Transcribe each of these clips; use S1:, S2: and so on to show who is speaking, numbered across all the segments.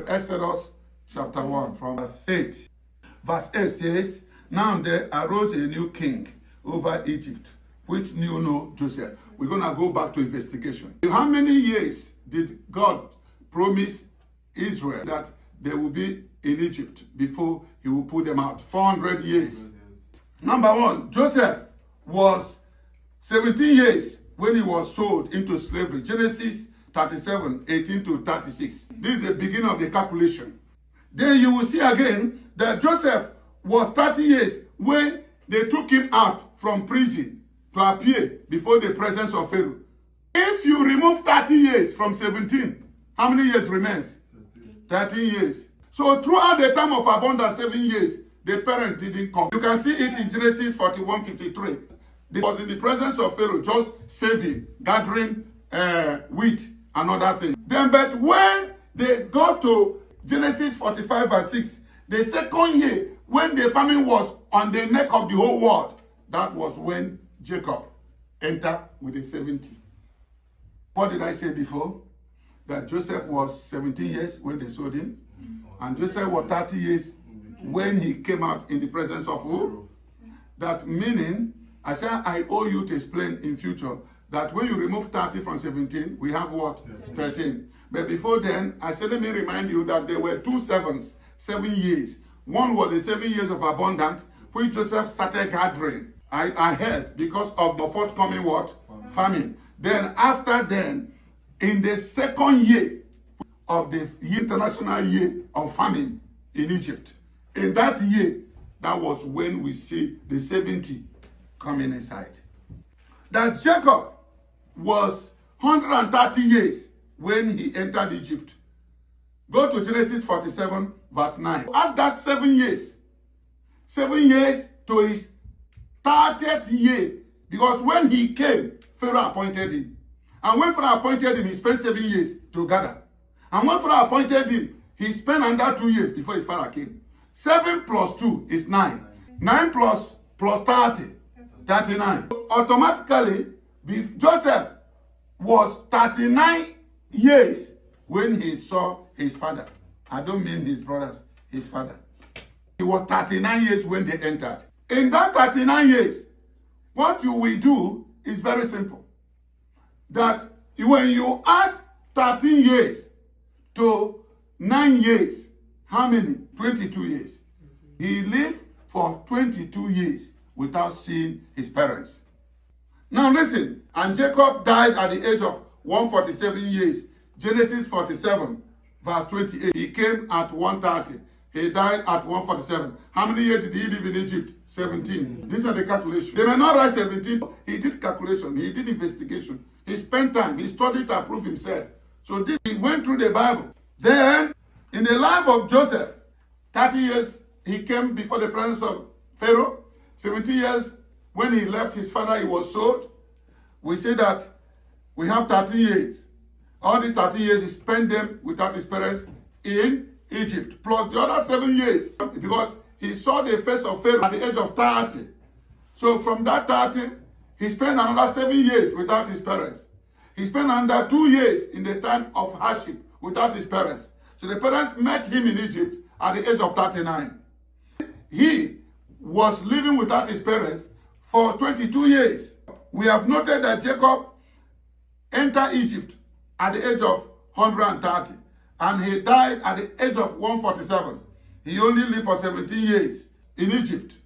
S1: Exodus chapter 1 from verse 8. Verse 8 says, now there arose a new king over Egypt, which knew no Joseph. We're going to go back to investigation. How many years did God promise Israel that they will be in Egypt before he will put them out? 400 years. Number one, Joseph was 17 years when he was sold into slavery. Genesis 37, 18 to 36. This is the beginning of the calculation. Then you will see again that Joseph was 30 years when they took him out from prison to appear before the presence of Pharaoh. If you remove 30 years from 17, how many years remains? 13 years. So throughout the time of abundance, 7 years, the parent didn't come. You can see it in Genesis 41, 53. They was in the presence of Pharaoh, just saving, gathering wheat and other things. Then, but when they got to Genesis 45 verse 6, the second year, when the famine was on the neck of the whole world, that was when Jacob entered with the 70. What did I say before? That Joseph was 17 years when they sold him, and Joseph was 30 years when he came out in the presence of who? That meaning, I said I owe you to explain in future that when you remove 30 from 17, we have what? 13. But before then, I said, let me remind you that there were 2 sevens, 7 years. One was the 7 years of abundance, which Joseph started gathering. I heard because of the forthcoming what? Famine. Then after then, in the second year of the international year of famine in Egypt, in that year, that was when we see the 70 coming inside. That Jacob was 130 years when he entered Egypt. Go to Genesis 47 verse 9. Add that 7 years. 7 years to his 30th year. Because when he came, Pharaoh appointed him. And when Pharaoh appointed him, he spent 7 years to gather. And when Pharaoh appointed him, he spent another 2 years before his father came. 7 plus 2 is 9. 9 plus 30, 39. Automatically, Joseph was 39 years when he saw his father. I don't mean his brothers, his father. He was 39 years when they entered. In that 39 years, what you will do is very simple. That when you add 13 years to 9 years, how many? 22 years. He lived for 22 years without seeing his parents. Now listen, and Jacob died at the age of 147 years. Genesis 47, verse 28. He came at 130. He died at 147. How many years did he live in Egypt? 17. These are the calculations. They may not write 17. He did calculation. He did investigation. He spent time. He studied to prove himself. So this, he went through the Bible. Then, in the life of Joseph, 30 years he came before the presence of Pharaoh. 70 years when he left his father, he was sold. We say that we have 30 years. All these 30 years, he spent them without his parents in Egypt. Plus the other 7 years, because he saw the face of Pharaoh at the age of 30. So from that 30, he spent another 7 years without his parents. He spent another 2 years in the time of hardship without his parents. So the parents met him in Egypt at the age of 39. He was living without his parents for 22 years. We have noted that Jacob entered Egypt at the age of 130, and he died at the age of 147. He only lived for 17 years in Egypt.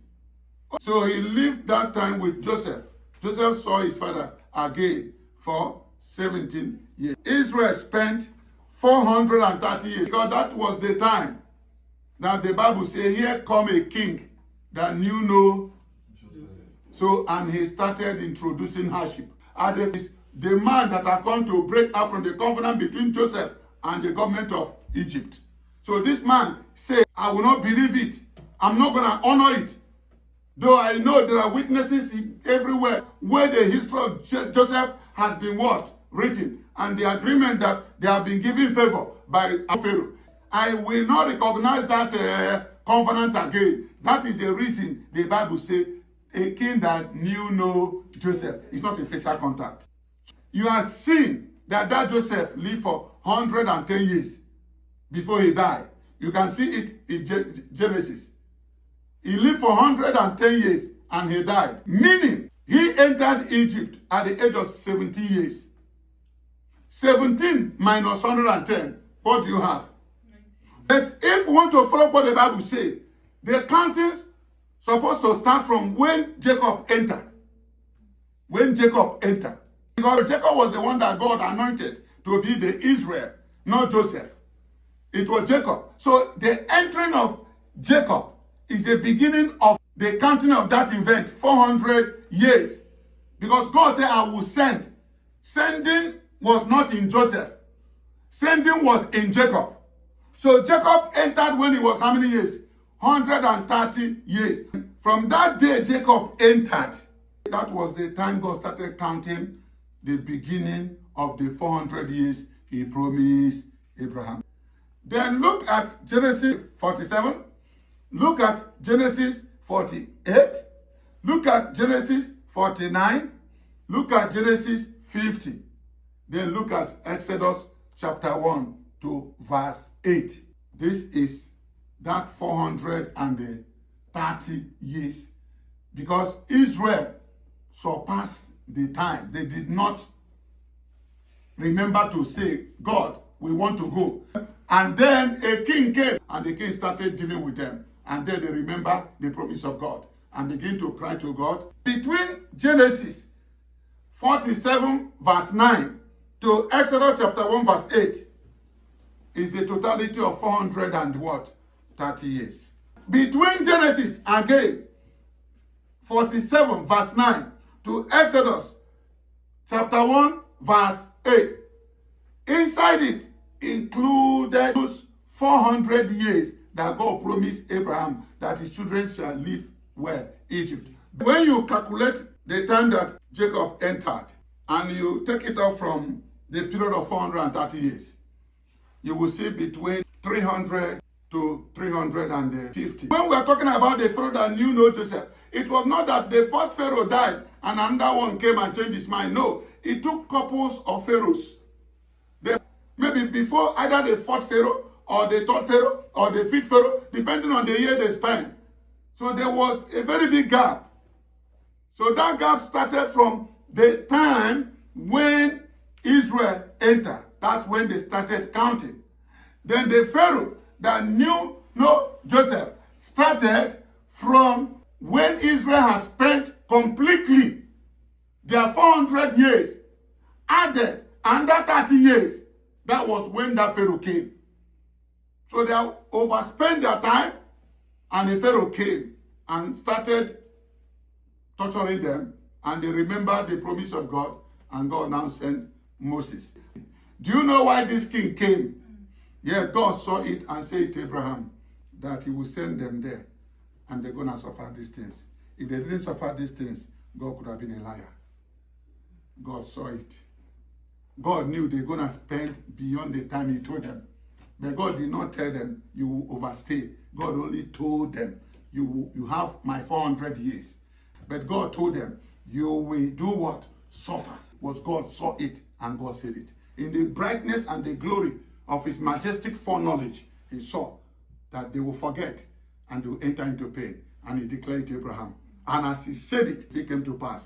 S1: So he lived that time with Joseph. Joseph saw his father again for 17 years. Israel spent 430 years, because that was the time that the Bible says, here come a king that knew no Joseph. So, and he started introducing hardship. And the man that has come to break out from the covenant between Joseph and the government of Egypt. So this man said, I will not believe it. I'm not going to honor it. Though I know there are witnesses everywhere where the history of Joseph has been what? Written. And the agreement that they have been given favor by Pharaoh. I will not recognize that covenant again. That is the reason the Bible says a king that knew no Joseph. It's not a facial contact. You have seen that Joseph lived for 110 years before he died. You can see it in Genesis. He lived for 110 years and he died. Meaning, he entered Egypt at the age of 70 years. 17 minus 110, what do you have? 90. But if you want to follow what the Bible says, the counting supposed to start from when Jacob entered. When Jacob entered. Because Jacob was the one that God anointed to be the Israel, not Joseph. It was Jacob. So the entering of Jacob is the beginning of the counting of that event, 400 years. Because God said, I will send. Sending was not in Joseph. Sending was in Jacob. So Jacob entered when he was how many years? 130 years. From that day Jacob entered, that was the time God started counting the beginning of the 400 years he promised Abraham. Then look at Genesis 47. Look at Genesis 48. Look at Genesis 49. Look at Genesis 50. Then look at Exodus chapter 1 to verse 8. This is that 430 years. Because Israel surpassed the time. They did not remember to say, God, we want to go. And then a king came and the king started dealing with them. And then they remember the promise of God and begin to cry to God. Between Genesis 47 verse 9 to Exodus chapter 1 verse 8 is the totality of 400 and what? 30 years. Between Genesis again 47 verse 9 to Exodus chapter 1 verse 8, inside it included those 400 years that God promised Abraham that his children shall live well, Egypt. When you calculate the time that Jacob entered and you take it off from the period of 430 years, you will see between 300 to 350. When we are talking about the Pharaoh that knew no Joseph, it was not that the first Pharaoh died and another one came and changed his mind. No, it took couples of Pharaohs. Maybe before either the fourth Pharaoh or the third Pharaoh or the fifth Pharaoh, depending on the year they spent. So there was a very big gap. So that gap started from the time when Israel entered. That's when they started counting. Then the Pharaoh that knew no Joseph started from when Israel has spent completely their 400 years, added under 30 years. That was when that Pharaoh came. So they overspent their time, and the Pharaoh came and started torturing them, and they remembered the promise of God, and God now sent Moses. Do you know why this king came? Yeah, God saw it and said to Abraham that he will send them there, and they're going to suffer these things. If they didn't suffer these things, God could have been a liar. God saw it. God knew they're going to spend beyond the time he told them. But God did not tell them, you will overstay. God only told them, you have my 400 years. But God told them, you will do what? Suffer. Was God saw it and God said it. In the brightness and the glory of his majestic foreknowledge, he saw that they will forget and they will enter into pain. And he declared to Abraham. And as he said it, it came to pass.